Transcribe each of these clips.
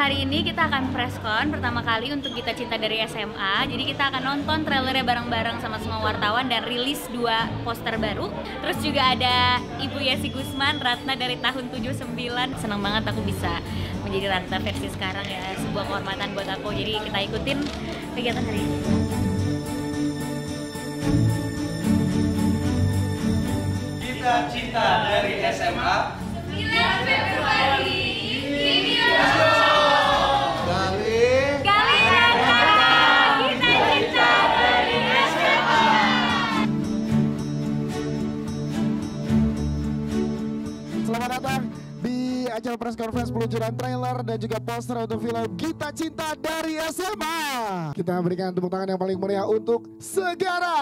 hari ini kita akan preskon pertama kali untuk Gita Cinta dari SMA. Jadi kita akan nonton trailernya bareng-bareng sama semua wartawan dan rilis 2 poster baru. Terus juga ada Ibu Yesi Gusman, Ratna dari tahun 79. Senang banget aku bisa menjadi Ratna versi sekarang ya. Sebuah kehormatan buat aku. Jadi kita ikutin kegiatan hari ini. Gita Cinta dari SMA 9 Februari. Selamat datang di acara press conference peluncuran trailer dan juga poster untuk film Gita Cinta dari SMA. Kita berikan tepuk tangan yang paling meriah untuk Segara.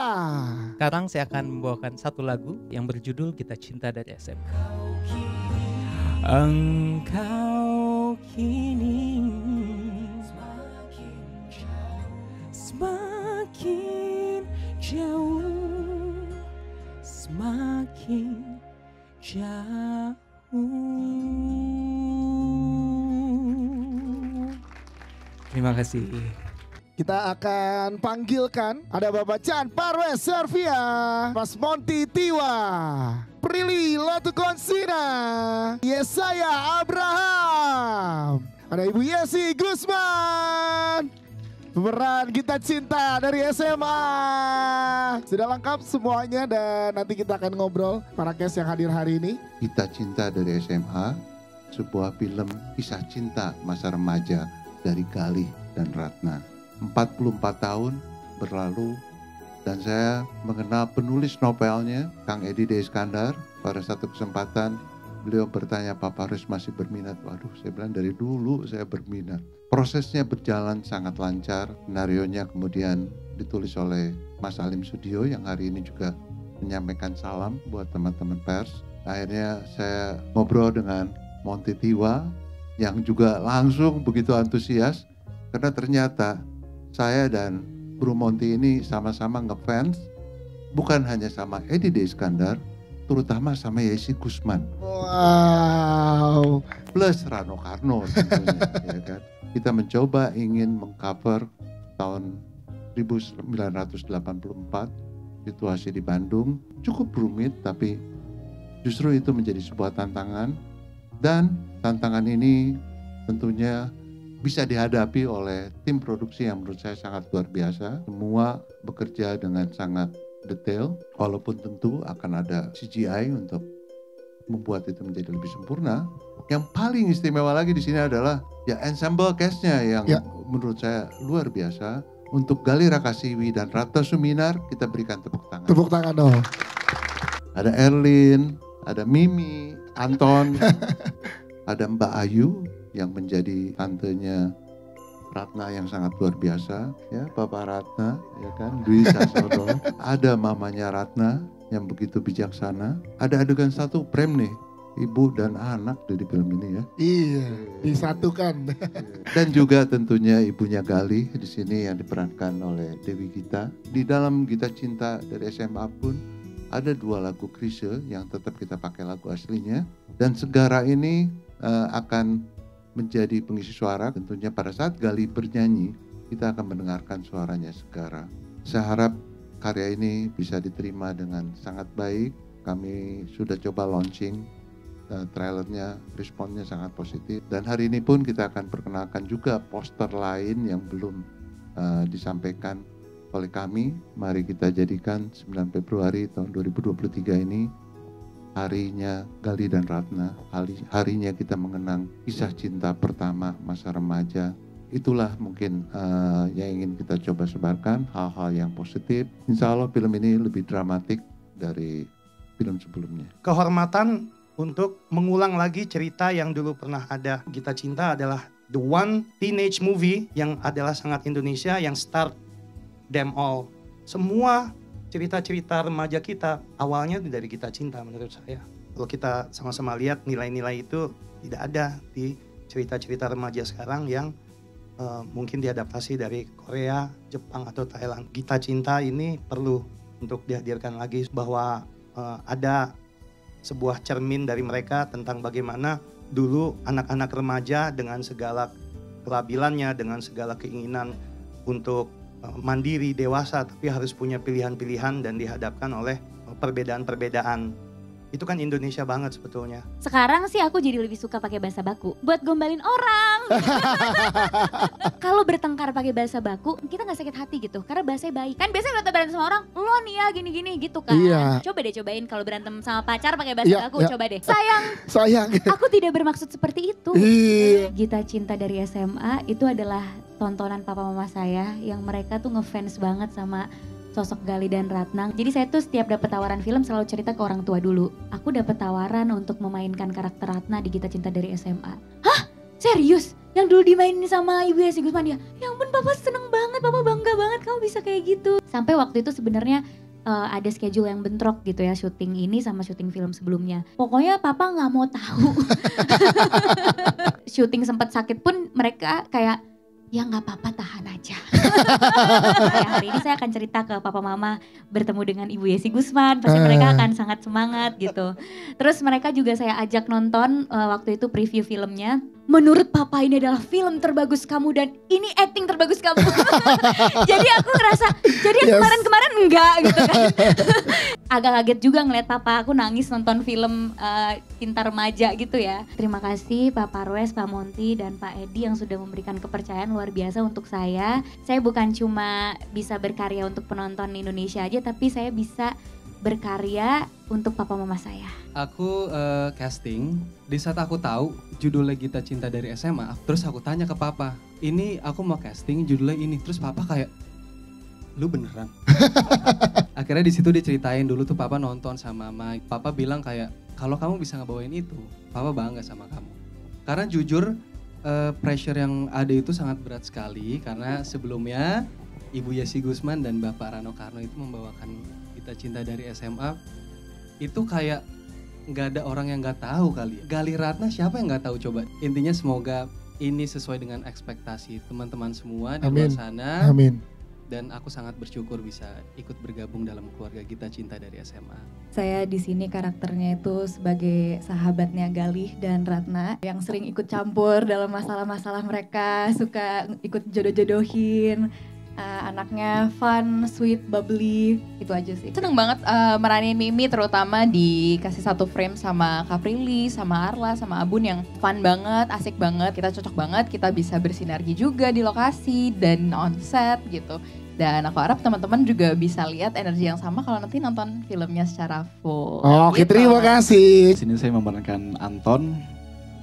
Sekarang saya akan membawakan satu lagu yang berjudul Gita Cinta dari SMA. Engkau kini semakin jauh, semakin jauh. Terima kasih. Kita akan panggilkan ada Bapak Chan Parwes Servia, Mas Monty Tiwa, Prilly Latukonsina, Yesaya Abraham, ada Ibu Yesi Gusman, pemeran Gita Cinta dari SMA. Sudah lengkap semuanya dan nanti kita akan ngobrol para cast yang hadir hari ini. Gita Cinta dari SMA, sebuah film kisah cinta masa remaja dari Galih dan Ratna. 44 tahun berlalu dan saya mengenal penulis novelnya, Kang Edi D. Iskandar. Pada satu kesempatan beliau bertanya, "Pak Parwes masih berminat?" Waduh, saya bilang dari dulu saya berminat. Prosesnya berjalan sangat lancar, skenarionya kemudian ditulis oleh Mas Alim Sudio yang hari ini juga menyampaikan salam buat teman-teman pers. Akhirnya saya ngobrol dengan Monty Tiwa yang juga langsung begitu antusias karena ternyata saya dan Bro Monty ini sama-sama ngefans bukan hanya sama Edi D. Iskandar, terutama sama Yesi Gusman. Wow. Plus Rano Karno tentunya, ya kan. Kita mencoba ingin mengcover tahun 1984, situasi di Bandung cukup rumit tapi justru itu menjadi sebuah tantangan dan tantangan ini tentunya bisa dihadapi oleh tim produksi yang menurut saya sangat luar biasa. Semua bekerja dengan sangat detail, walaupun tentu akan ada CGI untuk membuat itu menjadi lebih sempurna. Yang paling istimewa lagi di sini adalah ya ensemble cast-nya yang menurut saya luar biasa. Untuk Galih Rakasiwi dan Ratna Suminar kita berikan tepuk tangan. Tepuk tangan dong. Ada Erlin, ada Mimi, Anton, ada Mbak Ayu yang menjadi tantenya Ratna yang sangat luar biasa, ya Bapak Ratna, ya kan, Dwi Sasono. Ada mamanya Ratna yang begitu bijaksana. Ada adegan satu prem nih, ibu dan anak di film ini ya. Iya, disatukan. Dan juga tentunya ibunya Galih di sini yang diperankan oleh Dewi Gita. Di dalam Gita Cinta dari SMA pun ada 2 lagu Chrisye yang tetap kita pakai lagu aslinya. Dan Segara ini akan menjadi pengisi suara. Tentunya pada saat Galih bernyanyi kita akan mendengarkan suaranya Segara. Saya harap karya ini bisa diterima dengan sangat baik. Kami sudah coba launching trailernya, responnya sangat positif. Dan hari ini pun kita akan perkenalkan juga poster lain yang belum disampaikan oleh kami. Mari kita jadikan 9 Februari tahun 2023 ini harinya Galih dan Ratna, harinya kita mengenang kisah cinta pertama masa remaja. Itulah mungkin yang ingin kita coba sebarkan, hal-hal yang positif. Insya Allah film ini lebih dramatik dari film sebelumnya. Kehormatan untuk mengulang lagi cerita yang dulu pernah ada. Gita Cinta adalah the one teenage movie yang adalah sangat Indonesia yang start them all. Semua cerita-cerita remaja kita awalnya dari Gita Cinta menurut saya. Kalau kita sama-sama lihat nilai-nilai itu tidak ada di cerita-cerita remaja sekarang yang mungkin diadaptasi dari Korea, Jepang atau Thailand. Gita Cinta ini perlu untuk dihadirkan lagi bahwa ada sebuah cermin dari mereka tentang bagaimana dulu anak-anak remaja dengan segala kelabilannya, dengan segala keinginan untuk mandiri, dewasa, tapi harus punya pilihan-pilihan dan dihadapkan oleh perbedaan-perbedaan. Itu kan Indonesia banget sebetulnya. Sekarang sih aku jadi lebih suka pakai bahasa baku buat gombalin orang. Kalau bertengkar pakai bahasa baku, kita nggak sakit hati gitu, karena bahasanya baik. Kan biasanya kalau berantem sama orang, lo nih ya gini-gini gitu kan. Iya. Coba deh cobain kalau berantem sama pacar pakai bahasa Iya, baku, iya. coba deh. Sayang, aku tidak bermaksud seperti itu. Iya. Gita Cinta dari SMA itu adalah tontonan papa mama saya yang mereka tuh ngefans banget sama sosok Gali dan Ratna. Jadi saya tuh setiap dapat tawaran film selalu cerita ke orang tua dulu. Aku dapat tawaran untuk memainkan karakter Ratna di Gita Cinta dari SMA. Hah? Serius? Yang dulu dimainin sama Ibu Yesi Gusman ya? Ya ampun, papa seneng banget, papa bangga banget kamu bisa kayak gitu. Sampai waktu itu sebenarnya ada schedule yang bentrok gitu ya, syuting ini sama syuting film sebelumnya. Pokoknya papa nggak mau tahu. Syuting sempat sakit pun mereka kayak, ya nggak apa-apa, tahan aja. Ya, hari ini saya akan cerita ke papa mama bertemu dengan Ibu Yesi Gusman, pasti mereka akan sangat semangat gitu. Terus mereka juga saya ajak nonton waktu itu preview filmnya. Menurut papa ini adalah film terbagus kamu dan ini acting terbagus kamu. Jadi aku ngerasa, jadi kemarin-kemarin enggak gitu kan. Agak kaget juga ngeliat papa aku nangis nonton film Cinta Remaja gitu ya. Terima kasih Pak Parwes, Pak Monty, dan Pak Edi yang sudah memberikan kepercayaan luar biasa untuk saya. Saya bukan cuma bisa berkarya untuk penonton Indonesia aja, tapi saya bisa berkarya untuk papa mama saya. Aku casting, di saat aku tahu judulnya Gita Cinta dari SMA, terus aku tanya ke papa, ini aku mau casting judulnya ini, terus papa kayak, lu beneran? Akhirnya di situ diceritain dulu tuh papa nonton sama mama, papa bilang kayak, kalau kamu bisa ngebawain itu, papa bangga sama kamu. Karena jujur pressure yang ada itu sangat berat sekali, karena sebelumnya Ibu Yesi Gusman dan Bapak Rano Karno itu membawakan Gita Cinta dari SMA, itu kayak nggak ada orang yang nggak tahu kali ya. Gali Ratna siapa yang nggak tahu coba. Intinya semoga ini sesuai dengan ekspektasi teman-teman semua di luar sana. Amin. Dan aku sangat bersyukur bisa ikut bergabung dalam keluarga Gita Cinta dari SMA. Saya di sini karakternya itu sebagai sahabatnya Galih dan Ratna yang sering ikut campur dalam masalah-masalah mereka, suka ikut jodoh-jodohin. Anaknya fun, sweet, bubbly, itu aja sih. Seneng banget meranin Mimi, terutama dikasih satu frame sama Kaprili, sama Arla, sama Abun yang fun banget, asik banget, kita cocok banget, kita bisa bersinergi juga di lokasi dan on set gitu. Dan aku harap teman-teman juga bisa lihat energi yang sama kalau nanti nonton filmnya secara full. Oke, terima kasih. Di sini saya memerankan Anton.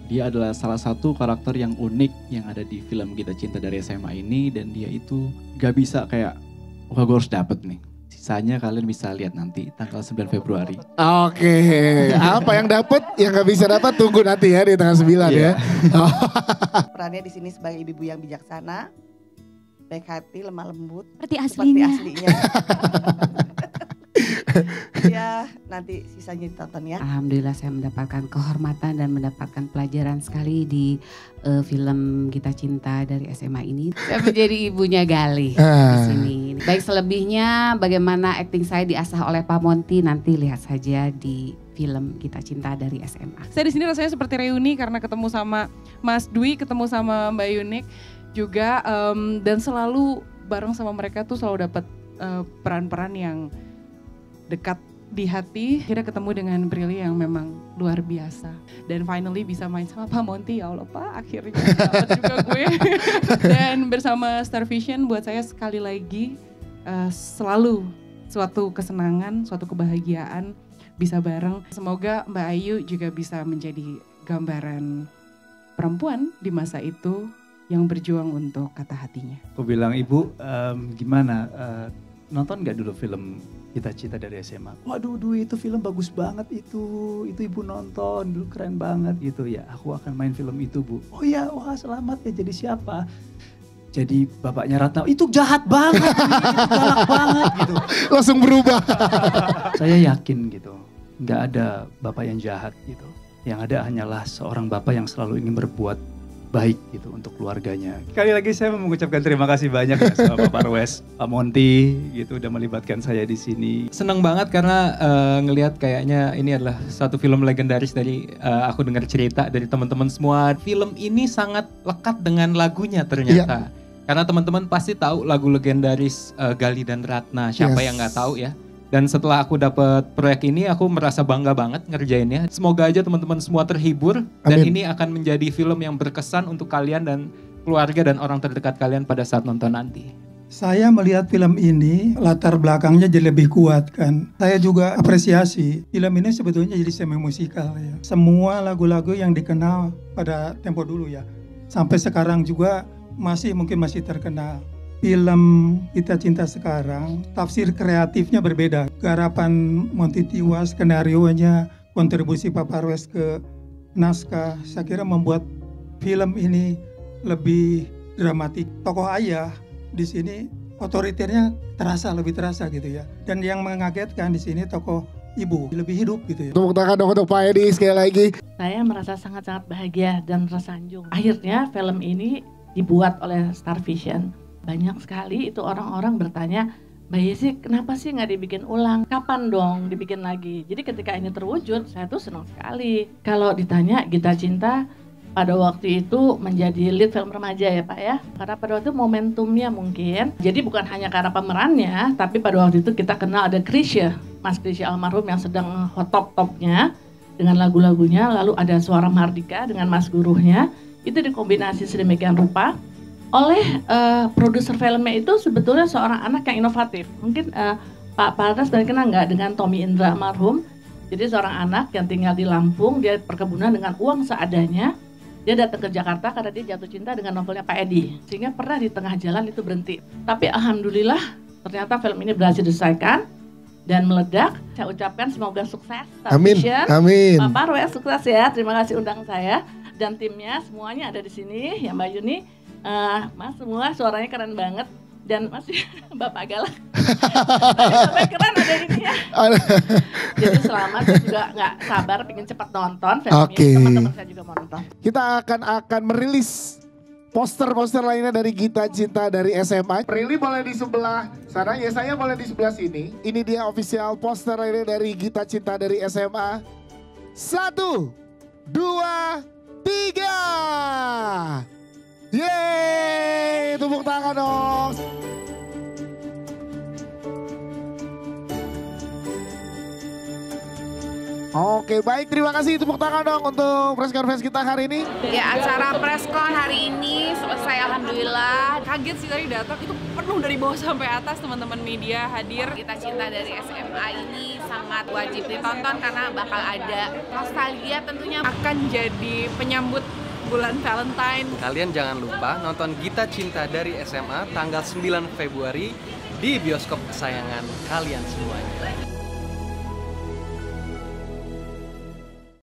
Dia adalah salah satu karakter yang unik yang ada di film Gita Cinta dari SMA ini, dan dia itu gak bisa kayak, wah gue harus dapet nih. Sisanya kalian bisa lihat nanti tanggal 9 Februari. Oke, apa yang dapat, yang gak bisa dapat tunggu nanti ya di tanggal 9 ya. Perannya di sini sebagai ibu-ibu yang bijaksana, baik hati, lemah lembut, Seperti aslinya. Ya, nanti sisanya ditonton ya. Alhamdulillah saya mendapatkan kehormatan dan mendapatkan pelajaran sekali di film Gita Cinta dari SMA ini. Saya menjadi ibunya Galih di sini. Baik selebihnya bagaimana akting saya diasah oleh Pak Monty, nanti lihat saja di film Gita Cinta dari SMA. Saya di sini rasanya seperti reuni karena ketemu sama Mas Dwi, ketemu sama Mbak Yunik juga, dan selalu bareng sama mereka tuh selalu dapat peran-peran yang dekat di hati. Akhirnya ketemu dengan Prilly yang memang luar biasa. Dan finally bisa main sama Pak Monty, ya Allah Pak, akhirnya dapat juga gue. Dan bersama Star Vision buat saya sekali lagi selalu suatu kesenangan, suatu kebahagiaan bisa bareng. Semoga Mbak Ayu juga bisa menjadi gambaran perempuan di masa itu yang berjuang untuk kata hatinya. Aku bilang, Ibu gimana, nonton gak dulu film Gita Cinta dari SMA? Waduh, itu film bagus banget itu Ibu nonton dulu, keren banget gitu ya. Aku akan main film itu Bu. Oh ya, wah selamat ya, jadi siapa? Jadi bapaknya Ratna, itu jahat banget, itu galak banget gitu. Langsung berubah. Saya yakin gitu, gak ada bapak yang jahat gitu. Yang ada hanyalah seorang bapak yang selalu ingin berbuat baik gitu untuk keluarganya. Sekali lagi saya mengucapkan terima kasih banyak ya sama Pak Parwes, Pak Monty gitu udah melibatkan saya di sini. Seneng banget karena ngelihat kayaknya ini adalah satu film legendaris dari aku dengar cerita dari teman-teman semua. Film ini sangat lekat dengan lagunya ternyata. Karena teman-teman pasti tahu lagu legendaris Gali dan Ratna. Siapa yang nggak tahu ya? Dan setelah aku dapat proyek ini, aku merasa bangga banget ngerjainnya. Semoga aja teman-teman semua terhibur. Dan ini akan menjadi film yang berkesan untuk kalian dan keluarga dan orang terdekat kalian pada saat nonton nanti. Saya melihat film ini, latar belakangnya jadi lebih kuat kan. Saya juga apresiasi, film ini sebetulnya jadi semi musikal ya. Semua lagu-lagu yang dikenal pada tempo dulu ya. Sampai sekarang juga mungkin masih terkenal. Film Kita Cinta Sekarang, tafsir kreatifnya berbeda. Garapan Monty Tiwa, skenarionya, kontribusi Pak Parwes ke naskah, saya kira membuat film ini lebih dramatik. Tokoh ayah di sini otoriternya lebih terasa gitu ya. Dan yang mengagetkan di sini tokoh ibu lebih hidup gitu ya. Tepuk tangan dong untuk Pak Edi sekali lagi. Saya merasa sangat-sangat bahagia dan tersanjung. Akhirnya film ini dibuat oleh Star Vision. Banyak sekali itu orang-orang bertanya, Mbak Yesi kenapa sih nggak dibikin ulang? Kapan dong dibikin lagi? Jadi ketika ini terwujud, saya tuh senang sekali. Kalau ditanya Kita Cinta pada waktu itu menjadi lead film remaja ya Pak ya. Karena pada waktu itu momentumnya mungkin. Jadi bukan hanya karena pemerannya, tapi pada waktu itu kita kenal ada Krisya, Mas Krisya almarhum yang sedang hot top-topnya dengan lagu-lagunya. Lalu ada Suara Mardika dengan Mas Guruhnya. Itu dikombinasi sedemikian rupa oleh produser filmnya itu sebetulnya seorang anak yang inovatif. Mungkin Pak Pardas dan kenal nggak dengan Tommy Indra almarhum. Jadi seorang anak yang tinggal di Lampung, dia perkebunan dengan uang seadanya. Dia datang ke Jakarta karena dia jatuh cinta dengan novelnya Pak Edi. Sehingga pernah di tengah jalan itu berhenti. Tapi alhamdulillah ternyata film ini berhasil diselesaikan dan meledak. Saya ucapkan semoga sukses. Amin. Amin. Pak Parwes sukses ya. Terima kasih undang saya dan timnya semuanya ada di sini. Ya Mbak Yuni. Mas semua suaranya keren banget dan Mas Bapak Galak sampai keren ada ini ya. Jadi selamat, saya juga nggak sabar pengen cepat nonton filmnya. Teman-teman saya juga mau nonton. Kita akan merilis poster-poster lainnya dari Kita Cinta dari SMA. Prilly boleh di sebelah sana, ya saya boleh di sebelah sini. Ini dia official poster lainnya dari Kita Cinta dari SMA. 1, 2, 3. Yeay, tepuk tangan dong. Oke, baik, terima kasih, tepuk tangan dong untuk preskon fest kita hari ini. Ya, acara preskon hari ini selesai alhamdulillah. Kaget sih tadi datang, itu penuh dari bawah sampai atas, teman-teman media hadir. Kita Cinta dari SMA ini sangat wajib ditonton karena bakal ada nostalgia, tentunya akan jadi penyambut bulan Valentine. Kalian jangan lupa nonton Kita Cinta dari SMA tanggal 9 Februari di bioskop kesayangan kalian semuanya.